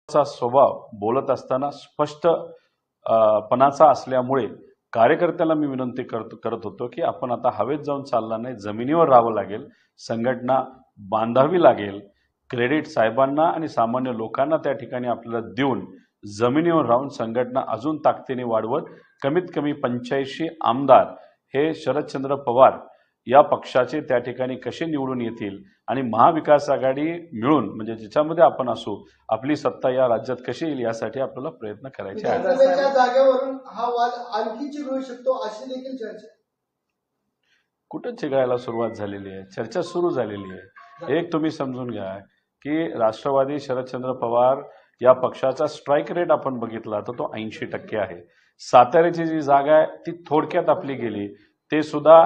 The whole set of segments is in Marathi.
चा स्वभाव बोलत असताना स्पष्ट पणाचा असल्यामुळे कार्यकर्त्याला मी विनंती करत होतो की आपण आता हवेत जाऊन चालला नाही, जमिनीवर राहावं लागेल, संघटना बांधावी लागेल, क्रेडिट साहेबांना आणि सामान्य लोकांना त्या ठिकाणी आपल्याला देऊन जमिनीवर राहून संघटना अजून ताकदीने वाढवत कमीत कमी 85 आमदार हे शरदचंद्र पवार या पक्षाचे त्या ठिकाणी कसे निवडून येतील आणि महाविकास आघाडी मिळून म्हणजे ज्याच्यामध्ये आपण असू आपली सत्ता या राज्यात कशी येईल यासाठी आपल्याला प्रयत्न करायचे आहेत। विधानसभेच्या जागेवरून हा वाद आणखी चिघळू शकतो अशी देखील चर्चा कुठं चिघळायला सुरुवात झालेली आहे, चर्चा सुरू झालेली आहे। एक तुम्ही समजून घ्या की राष्ट्रवादी शरदचंद्र पवार या पक्षाचा स्ट्राईक रेट आपण बघितला तर तो 80% आहे। साताऱ्याची जी जागा आहे ती थोडक्यात आपली गेली, ते सुद्धा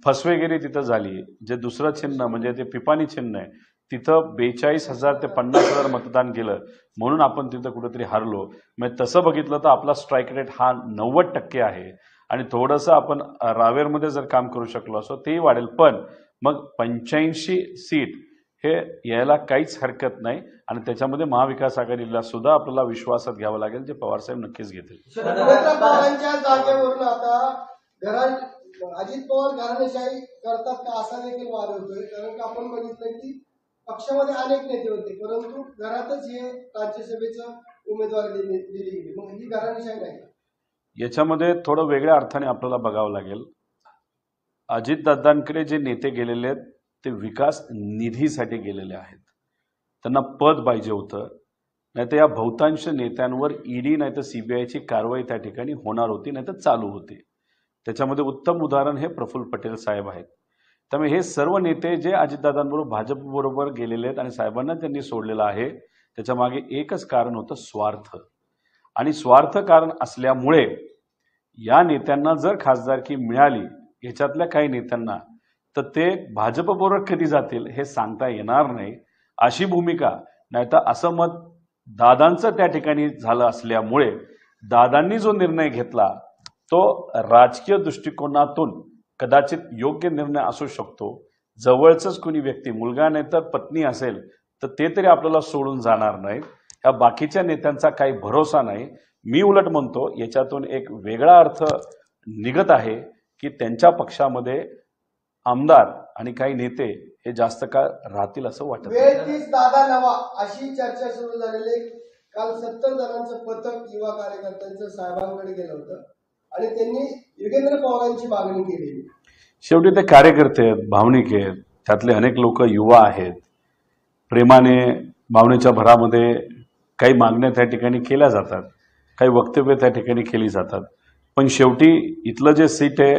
फसवेगिरी तिथं झाली। जे दुसरं चिन्ह म्हणजे ते पिपाणी चिन्ह आहे तिथं 42,000 ते 50,000 मतदान गेलं म्हणून आपण तिथं कुठेतरी हारलो। म्हणजे तसं बघितलं तर आपला स्ट्राईक रेट हा 90% आहे आणि थोडंसं आपण रावेरमध्ये जर काम करू शकलो असो तेही वाढेल, पण मग 85 सीट हे यायला काहीच हरकत नाही आणि त्याच्यामध्ये महाविकास आघाडीला सुद्धा आपल्याला विश्वासात घ्यावं लागेल, जे पवारसाहेब नक्कीच घेतील। पवारांच्या जागेवरून आता अजित पवार घराणेशाही करतात का असा देखील वाद होतोय, कारण की आपण बघितलं की पक्षामध्ये अनेक नेते होते परंतु घरातच हे राज्यसभेचं उमेदवारी दिली गेली, मग ही घराणेशाही नाही। याच्यामध्ये थोडं वेगळ्या अर्थाने आपल्याला बघावं लागेल। अजितदादांकडे जे नेते गेलेले आहेत ते विकास निधीसाठी गेलेले आहेत, त्यांना पद पाहिजे होतं, नाहीतर या बहुतांश नेत्यांवर ईडी नाही तर सीबीआयची कारवाई त्या ठिकाणी होणार होती नाही तर चालू होती। त्याच्यामध्ये उत्तम उदाहरण हे प्रफुल्ल पटेल साहेब आहेत। त्यामुळे हे सर्व नेते जे अजितदादांबरोबर भाजपबरोबर गेलेले आहेत आणि साहेबांना त्यांनी सोडलेलं आहे त्याच्या मागे एकच कारण होतं, स्वार्थ। आणि स्वार्थ कारण असल्यामुळे या नेत्यांना जर खासदारकी मिळाली याच्यातल्या काही नेत्यांना तर ते भाजपबरोबर कधी जातील हे सांगता येणार नाही, अशी भूमिका नाहीतर असं मत दादांचं त्या ठिकाणी झालं असल्यामुळे दादांनी जो निर्णय घेतला तो राजकीय दृष्टिकोनातून कदाचित योग्य निर्णय असू शकतो। जवळचंच कुणी व्यक्ती मुलगा नाही तर पत्नी असेल तर ते तरी आपल्याला सोडून जाणार नाहीत, या बाकीच्या नेत्यांचा काही भरोसा नाही। मी उलट म्हणतो याच्यातून एक वेगळा अर्थ निघत आहे की त्यांच्या पक्षामध्ये आमदार आणि काही नेते हे जास्त काळ राहतील असं वाटत नाही। वेळ तीच दादा नवा अशी चर्चा सुरू झालेली। काल 70 जणांचं पथक युवा कार्यकर्त्यांचं साहेबांकडे गेलं होतं आणि त्यांनी योगेंद्र पवारांची मागणी केली। शेवटी ते कार्यकर्ते आहेत, भावनिक आहेत, त्यातले अनेक लोक युवा आहेत, प्रेमाने भावनेच्या भरामध्ये काही मागण्या त्या ठिकाणी केल्या जातात, काही वक्तव्य त्या ठिकाणी केली जातात, पण शेवटी इथलं जे सीट आहे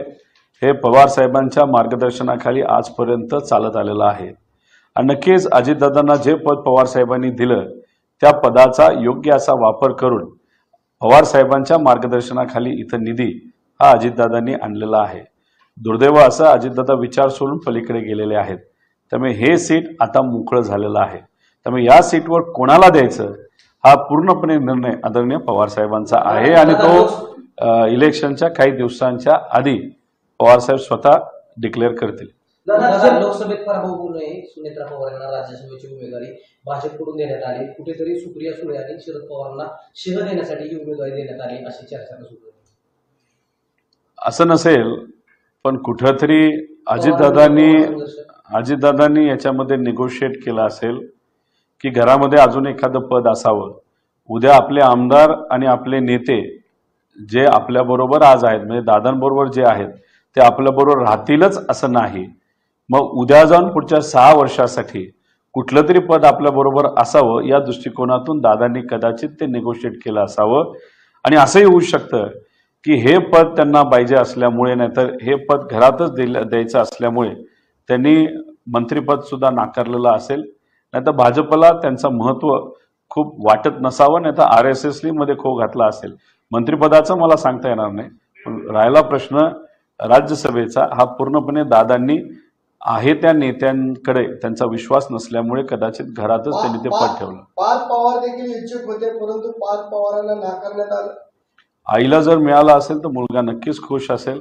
हे पवार साहेबांच्या मार्गदर्शनाखाली आजपर्यंत चालत आलेलं आहे आणि नक्कीच अजितदादांना जे पद पवार साहेबांनी दिलं त्या पदाचा योग्य असा वापर करून पवार साहेबांच्या मार्गदर्शनाखाली इथं निधी हा अजितदादांनी आणलेला आहे। दुर्दैव असं अजितदादा विचार सोडून पलीकडे गेलेले आहेत, त्यामुळे हे सीट आता मोकळं झालेलं आहे। त्यामुळे या सीटवर कोणाला द्यायचं हा पूर्णपणे निर्णय आदरणीय पवार साहेबांचा आहे आणि तो इलेक्शनच्या काही दिवसांच्या आधी पवार साहेब स्वतः डिक्लेअर करतील। लोकसभेत पराभव होऊ नये, सुनेत्रा पवार यांना राज्यसभेची उमेदवारी भाजपकडून देण्यात आली, कुठेतरी सुप्रिया सुळे आणि शरद पवारांना शिव देण्यासाठी ही उमेदवारी देण्यात आली अशी चर्चा सुरू आहे। असं नसेल, पण कुठेतरी अजितदादांनी याच्यामध्ये निगोशिएट केलं असेल की घरामध्ये अजून एखादं पद असावं। उद्या आपले आमदार आणि आपले नेते जे आपल्याबरोबर आज आहेत म्हणजे दादांबरोबर जे आहेत ते आपल्याबरोबर राहतीलच असं नाही, मग उद्या जाऊन पुढच्या 6 वर्षासाठी कुठलं तरी पद आपल्याबरोबर असावं या दृष्टिकोनातून दादांनी कदाचित ते निगोशिएट केलं असावं। आणि असंही होऊ शकतं की हे पद त्यांना पाहिजे असल्यामुळे नाहीतर हे पद घरातच द्यायचं असल्यामुळे त्यांनी मंत्रिपद सुद्धा नाकारलेलं असेल, नाहीतर भाजपला त्यांचं महत्त्व खूप वाटत नसावं, नाहीतर RSS मध्ये खो घातला असेल। मंत्रिपदाचं मला सांगता येणार नाही, पण राहिला प्रश्न राज्यसभेचा हा पूर्णपणे दादांनी आहे त्या नेत्यांकडे त्यांचा विश्वास नसल्यामुळे कदाचित घरातच त्यांनी ते पद ठेवलं। पार्थ पवार देखील इच्छुक होते परंतु पार्थ पवारांना नाकारण्यात आलं। आईला जर मिळाला असेल तर मुलगा नक्कीच खुश असेल,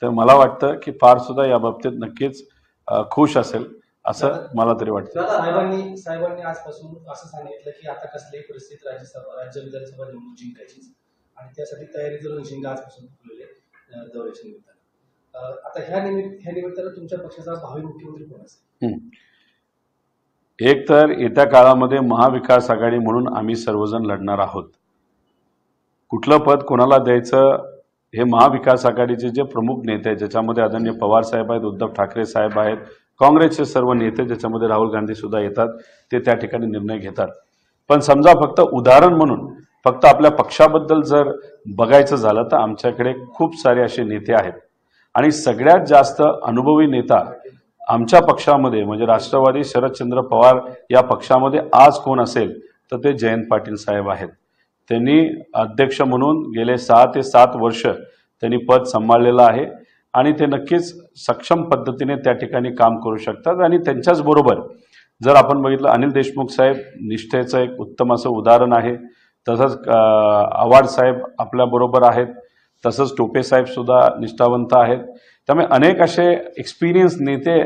तर मला वाटतं की पार्थ सुद्धा या बाबतीत नक्कीच खुश असेल। असं मला तरी वाटतं. साहेबांनी आजपासून असं सांगितलं की आता कसल्याही परिस्थितीत राज्य विधानसभा निवडणूक जिंकायचीच आणि त्यासाठी तयारी जरूर आजपासून फुललेले दौऱ्याच्या निमित्तानं. आता ह्या निमित्तानं तुमच्या पक्षाचा भावी मुख्यमंत्री कोण असेल? एक तर येत्या काळामध्ये महाविकास आघाडी म्हणून आम्ही सर्वजण लढणार आहोत. कुठलं पद कोणाला द्यायचं हे महाविकास आघाडीचे जे प्रमुख नेते आहेत, ज्याच्यामध्ये आदरणीय पवार साहेब आहेत, उद्धव ठाकरे साहेब आहेत, काँग्रेसचे सर्व नेते, ज्याच्यामध्ये राहुल गांधी सुद्धा येतात, ते त्या ठिकाणी निर्णय घेतात. पण समजा फक्त उदाहरण म्हणून फक्त आपल्या पक्षाबद्दल जर बघायचं झालं तर आमच्याकडे खूप सारे असे नेते आहेत आणि सगळ्यात जास्त अनुभवी नेता आमच्या पक्षामध्ये म्हणजे राष्ट्रवादी शरदचंद्र पवार या पक्षामध्ये आज कोण असेल तर ते जयंत पाटील साहेब आहेत. त्यांनी अध्यक्ष म्हणून गेले 6 ते 7 वर्ष त्यांनी पद सांभाळलेलं आहे आणि ते नक्कीच सक्षम पद्धतीने त्या ठिकाणी काम करू शकतात. आणि त्यांच्याच बरोबर जर आपण बघितलं अनिल देशमुख साहेब निष्ठेचं एक उत्तम असं उदाहरण आहे. तसंच आव्हाड साहेब आपल्याबरोबर आहेत. तसंच टोपे साहेब सुद्धा निष्ठावंत आहेत. त्यामुळे अनेक असे एक्सपिरियन्स नेते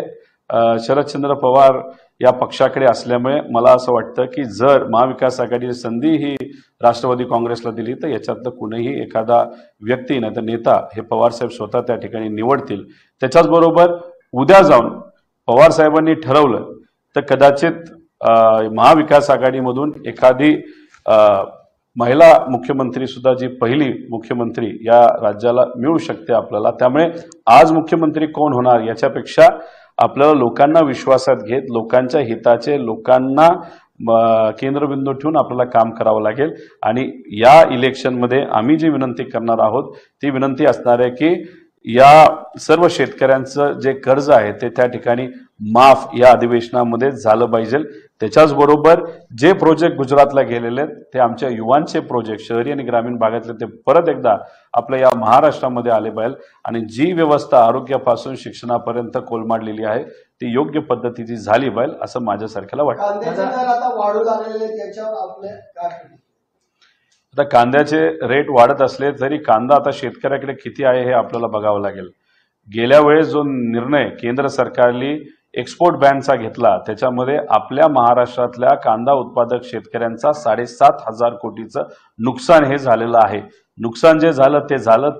शरदचंद्र पवार या पक्षाकडे असल्यामुळे मला असं वाटतं की जर महाविकास आघाडीची संधी ही राष्ट्रवादी काँग्रेसला दिली तर याच्यातलं कुणीही एखादा व्यक्ती नाही तर नेता हे पवारसाहेब स्वतः त्या ठिकाणी निवडतील. त्याच्याचबरोबर उद्या जाऊन पवार साहेबांनी ठरवलं तर कदाचित महाविकास आघाडीमधून एखादी महिला मुख्यमंत्री सुद्धा जी पहिली मुख्यमंत्री या राज्याला मिळू शकते आपल्याला. त्यामुळे आज मुख्यमंत्री कोण होणार याच्यापेक्षा आपल्याला लोकांना विश्वासात घेत लोकांच्या हिताचे लोकांना केंद्रबिंदू ठेवून आपल्याला काम करावं लागेल. आणि या इलेक्शनमध्ये आम्ही जी विनंती करणार आहोत ती विनंती असणार आहे की या सर्व शेतकऱ्यांचं जे कर्ज आहे ते त्या ठिकाणी माफ या अधिवेशनामध्ये झालं पाहिजे. त्याच्याचबरोबर जे प्रोजेक्ट गुजरातला गेलेले आहेत ते आमच्या युवांचे प्रोजेक्ट शहरी आणि ग्रामीण भागातले ते परत एकदा आपल्या या महाराष्ट्रामध्ये आले पाहिजे. आणि जी व्यवस्था आरोग्यापासून शिक्षणापर्यंत कोलमाडलेली आहे ती योग्य पद्धतीची झाली पाहिजे असं माझ्यासारख्याला वाटतं. कांद्याचे दर आता वाढू लागलेले त्याच्यावर आपल्या काय? आता कांद्याचे रेट वाढत असले तरी कांदा आता शेतकऱ्याकडे किती आहे हे आपल्याला बघावं लागेल. गेल्या वेळेस जो निर्णय केंद्र सरकारने एक्सपोर्ट बॅनचा घेतला त्याच्यामध्ये आपल्या महाराष्ट्रातल्या कांदा उत्पादक शेतकऱ्यांचा 7,500 कोटीचं नुकसान हे झालेलं आहे. नुकसान जे झालं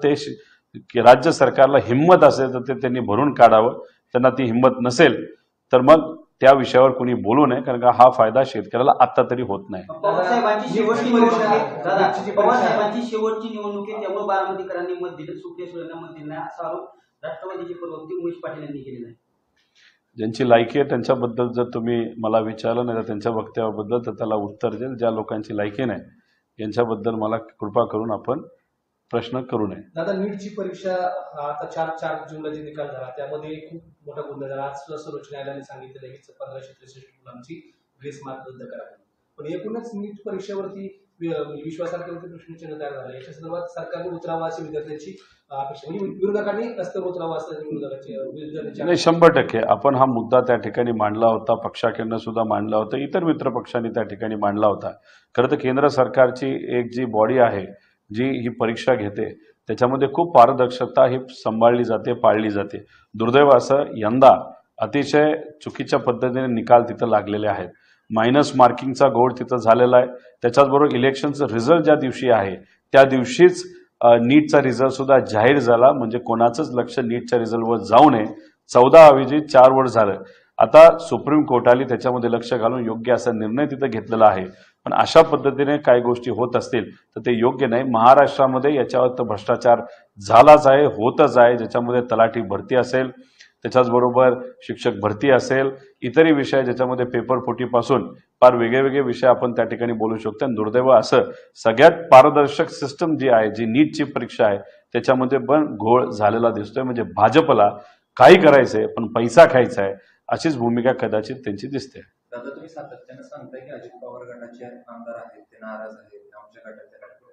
ते राज्य सरकारला हिंमत असेल तर ते त्यांनी भरून काढावं. त्यांना ती हिंमत नसेल तर मग त्या विषयावर कोणी बोलू नये कारण का हा फायदा शेतकऱ्याला आता तरी होत नाही. पवारसाहेबांची शेवटची निवडणूक आहे त्यामुळे बारामतीकरांनी मत दिलं सुप्रिया सुळेंना मत दिलं नाही असा आरोप राष्ट्रवादीचे प्रवक्ते उमेश पाटील यांनी केलेला आहे. ज्यांची लायकी आहे त्यांच्याबद्दल जर तुम्ही मला विचारलं नाही तर त्यांच्या वक्तव्याबद्दल तर त्याला उत्तर देईल. ज्या लोकांची लायकी नाही यांच्याबद्दल मला कृपा करून आपण प्रश्न करू नये. दादा नीटची परीक्षा आता 4 जूनला जे निकाल झाला त्यामध्ये खूप मोठा गोंधळ झाला. आज सुद्धा सर्वोच्च न्यायालयाने सांगितलं की 1563 मुलांची ग्रेस मार्क रद्द करा. पण एकूणच नीट परीक्षेवरती विश्वासार्हतेवरती प्रश्नचिन्ह तयार झालं. याच्या संदर्भात सरकारने उतरावं अशी विद्यार्थ्यांची अपेक्षा म्हणजे विरोधकांनी रस्त्यावर उतरावं असं विरोधकांची 100% आपण हा मुद्दा त्या ठिकाणी मांडला होता. पक्षाकडनं सुद्धा मांडला होता. इतर मित्र पक्षांनी त्या ठिकाणी मांडला होता. खरं तर केंद्र सरकारची एक जी बॉडी आहे जी ही परीक्षा घेते त्याच्यामध्ये खूप पारदर्शकता ही सांभाळली जाते पाळली जाते. दुर्दैव असं यंदा अतिशय चुकीच्या पद्धतीने निकाल तिथं लागलेले आहेत. मायनस मार्किंगचा घोळ तिथं झालेला आहे. त्याच्याचबरोबर इलेक्शनचं रिझल्ट ज्या दिवशी आहे त्या दिवशीच नीटचा रिझल्ट सुद्धा जाहीर झाला. म्हणजे कोणाचंच लक्ष नीटच्या रिझल्टवर जाऊ नये. 14 ऐवजी 4 वर झालं. आता सुप्रीम कोर्टाने त्याच्यामध्ये लक्ष घालून योग्य असा निर्णय तिथं घेतलेला आहे. पण अशा पद्धतीने काही गोष्टी होत असतील तर ते योग्य नाही. महाराष्ट्रामध्ये याच्यावर तर भ्रष्टाचार झालाच आहे होतच आहे. ज्याच्यामध्ये तलाठी भरती असेल त्याच्याचबरोबर शिक्षक भरती असेल इतरही विषय ज्याच्यामध्ये पेपर फुटीपासून फार वेगळे विषय आपण त्या ठिकाणी बोलू शकतो. आणि दुर्दैव असं सगळ्यात पारदर्शक सिस्टम जी आहे जी नीटची परीक्षा आहे त्याच्यामध्ये पण घोळ झालेला दिसतोय. म्हणजे भाजपला काही करायचंय पण पैसा खायचा आहे अशीच भूमिका कदाचित त्यांची दिसते. दादा तुम्ही सातत्यानं सांगताय की अजित पवार गटाचे आमदार आहेत ते नाराज आहेत आमच्या गटात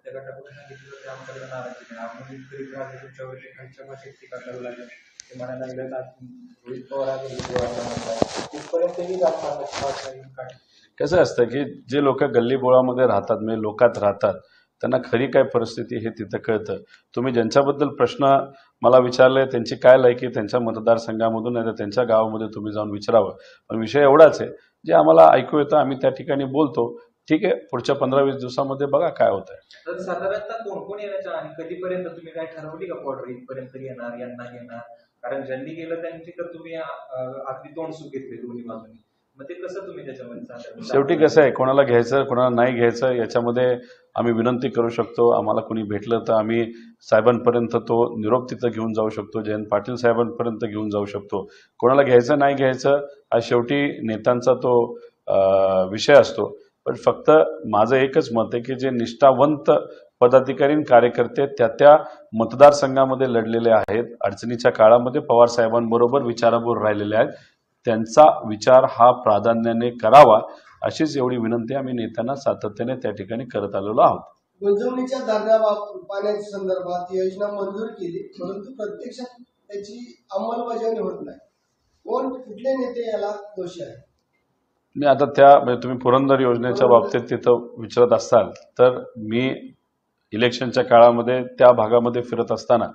त्या गटाकडून सांगितलं तर आमच्याकडे नाराजी नाही आपण इतकरी तुमच्यावरती खालच्या भाषेत टीका करावी लागेल ते म्हणायला लागलं रोहित पवार तिथपर्यंतही जात. कसं असतं की जे लोक गल्लीबोळामध्ये राहतात म्हणजे लोकात राहतात त्यांना खरी काय परिस्थिती हे तिथं कळतं. तुम्ही ज्यांच्याबद्दल प्रश्न मला विचारले त्यांची काय लायकी त्यांच्या मतदारसंघामधून नाही तर त्यांच्या गावामध्ये तुम्ही जाऊन विचारावं. पण विषय एवढाच आहे, जे आम्हाला ऐकू येतं आम्ही त्या ठिकाणी बोलतो. ठीक आहे, पुढच्या 15-20 दिवसामध्ये बघा काय होतंय. तर साधारणतः कोण कोण येण्याच्या आणि कधीपर्यंत तुम्ही काय ठरवली का ऑर्डर इथपर्यंत येणार यांना येणार? कारण ज्यांनी गेलं त्यांची तर तुम्ही अगदी तोंडसूक घेतली दोन्ही बाजूनी. मग ते कसं तुम्ही त्याच्यामध्ये साधारण- शेवटी कसं आहे, कोणाला घ्यायचं कोणाला नाही घ्यायचं याच्यामध्ये आम्ही विनंती करू शकतो. आम्हाला कोणी भेटलं तर आम्ही साहेबांपर्यंत तो निरोप तिथं घेऊन जाऊ शकतो. जयंत पाटील साहेबांपर्यंत घेऊन जाऊ शकतो. कोणाला घ्यायचं नाही घ्यायचं हा शेवटी नेत्यांचा तो विषय असतो. पण फक्त माझं एकच मत आहे की जे निष्ठावंत पदाधिकारी आणि कार्यकर्ते त्या मतदारसंघामध्ये लढलेले आहेत, अडचणीच्या काळामध्ये पवार साहेबांबरोबर विचाराबरोबर राहिलेले आहेत, त्यांचा विचार हा प्राधान्याने करावा अशीच एवढी विनंती आम्ही नेत्यांना सातत्याने त्या ठिकाणी करत आलेलो आहोत. गुंजवणीच्या धरण्या पाण्याच्या संदर्भात योजना मंजूर केली, परंतु प्रत्यक्षात त्याची अंमलबजावणी होत नाही. कुठले नेते याला दोषी आहेत? मी आता म्हणजे तुम्ही पुरंदर योजनेच्या बाबतीत तिथं विचारत असाल तर मी इलेक्शनच्या काळामध्ये त्या भागामध्ये फिरत असताना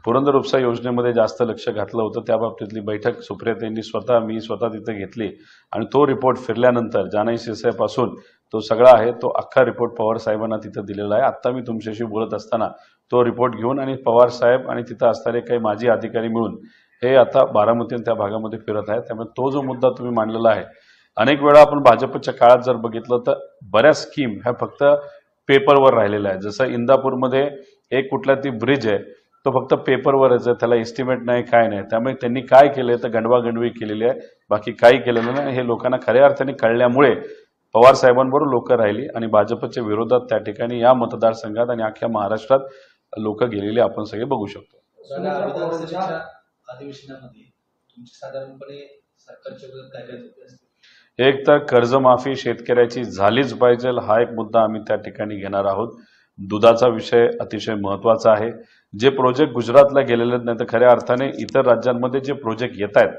पुरंदर उपसा योजनेमध्ये जास्त लक्ष घातलं होतं. त्या बाबतीतली बैठक सुप्रियाताईंनी मी स्वतः तिथे घेतली आणि तो रिपोर्ट फिरल्यानंतर जानाई शिरसाईपासून तो सगळा आहे तो अख्खा रिपोर्ट पवार साहेबांना तिथं दिलेला आहे. आत्ता मी तुमच्याशी बोलत असताना तो रिपोर्ट घेऊन आणि पवार साहेब आणि तिथं असणारे काही माजी अधिकारी मिळून हे आता बारामती त्या भागामध्ये फिरत आहेत. त्यामुळे तो जो मुद्दा तुम्ही मांडलेला आहे, अनेक वेळा आपण भाजपच्या काळात जर बघितलं तर बऱ्याच स्कीम ह्या फक्त पेपरवर राहिलेल्या आहेत. जसं इंदापूरमध्ये एक कुठला ती ब्रिज आहे तो फक्त पेपरवरच आहे, त्याला एस्टिमेट नाही काय नाही. त्यामुळे त्यांनी काय केलंय तर गंडवागंडवी केलेली आहे, बाकी काही केलेलं नाही. हे लोकांना खऱ्या अर्थाने कळल्यामुळे पवार साहेबांबरोबर लोक राहिली आणि भाजपच्या विरोधात त्या ठिकाणी या मतदारसंघात आणि अख्ख्या महाराष्ट्रात लोक गेलेली आपण सगळे बघू शकतो. विधानसभेच्या अधिवेशनामध्ये तुमची साधारणपणे सरकारच्या विरोधात काय काय होते असते? एक तर कर्जमाफी शेतकऱ्याची झालीच पाहिजे हा एक मुद्दा आम्ही त्या ठिकाणी घेणार आहोत. दुधाचा विषय अतिशय महत्त्वाचा आहे. जे प्रोजेक्ट गुजरातला गेलेले नाही तर खऱ्या अर्थाने इतर राज्यांमध्ये जे प्रोजेक्ट येत आहेत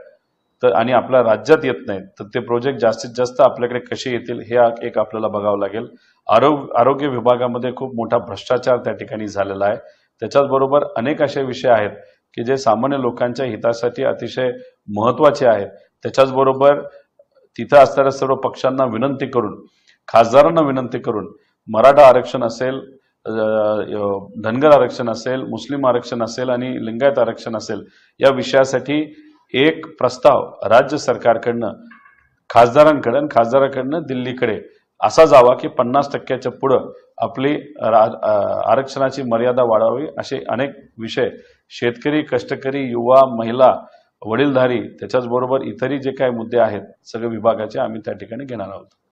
तर आणि आपल्या राज्यात येत नाहीत तर ते प्रोजेक्ट जास्तीत जास्त आपल्याकडे कसे येतील हे एक आपल्याला बघावं लागेल. आरोग्य विभागामध्ये खूप मोठा भ्रष्टाचार त्या ठिकाणी झालेला आहे. त्याच्याचबरोबर अनेक असे विषय आहेत की जे सामान्य लोकांच्या हितासाठी अतिशय महत्त्वाचे आहेत. त्याच्याचबरोबर तिथं असणाऱ्या सर्व पक्षांना विनंती करून, खासदारांना विनंती करून मराठा आरक्षण असेल, धनगर आरक्षण असेल, मुस्लिम आरक्षण असेल आणि लिंगायत आरक्षण असेल या विषयासाठी एक प्रस्ताव राज्य सरकारकडनं खासदारांकडनं दिल्लीकडे असा जावा की 50% पुढं आपली आरक्षणाची मर्यादा वाढावी. असे अनेक विषय शेतकरी, कष्टकरी, युवा, महिला, वडीलधारी त्याच्याचबरोबर इतरही जे काही मुद्दे आहेत सगळे विभागाचे आम्ही त्या ठिकाणी घेणार आहोत.